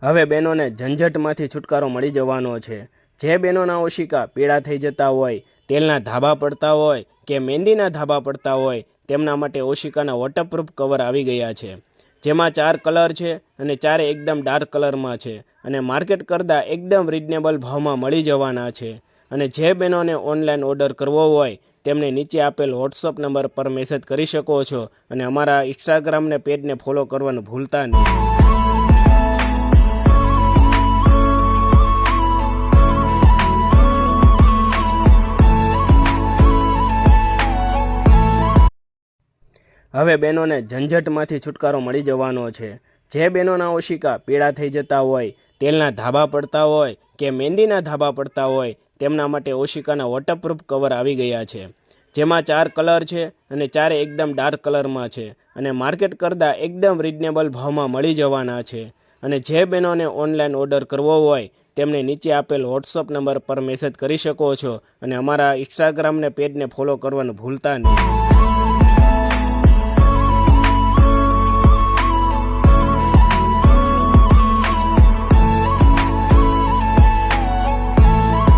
હવે બહેનોને ઝંઝટમાંથી છુટકારો મળી જવાનો છે। જે બહેનોના ઓશિકા પીળા થઈ જતા હોય, તેલના ધાબા પડતા હોય કે મહેંદીના ધાબા પડતા હોય, તેમના માટે ઓશિકાના વોટરપ્રૂફ કવર આવી ગયા છે, જેમાં 4 કલર છે અને ચારે એકદમ ડાર્ક કલરમાં છે અને માર્કેટ કરતાં એકદમ રીઝનેબલ ભાવમાં મળી જવાના છે। અને જે બહેનોને ઓનલાઈન ઓર્ડર કરવો હોય તેમને નીચે આપેલ વોટ્સઅપ નંબર પર મેસેજ કરી શકો છો અને અમારા ઇન્સ્ટાગ્રામને પેજને ફોલો કરવાનું ભૂલતા નહીં। હવે બહેનોને ઝંઝટમાંથી છુટકારો મળી જવાનો છે। જે બહેનોના ઓશિકા પીળા થઈ જતા હોય, તેલના ધાબા પડતા હોય કે મહેંદીના ધાબા પડતા હોય, તેમના માટે ઓશિકાના વોટરપ્રૂફ કવર આવી ગયા છે, જેમાં 4 કલર છે અને ચારે એકદમ ડાર્ક કલરમાં છે અને માર્કેટ કરતાં એકદમ રીઝનેબલ ભાવમાં મળી જવાના છે। અને જે બહેનોને ઓનલાઈન ઓર્ડર કરવો હોય તેમને નીચે આપેલ વોટ્સઅપ નંબર પર મેસેજ કરી શકો છો અને અમારા ઇન્સ્ટાગ્રામને પેજને ફોલો કરવાનું ભૂલતા નહીં।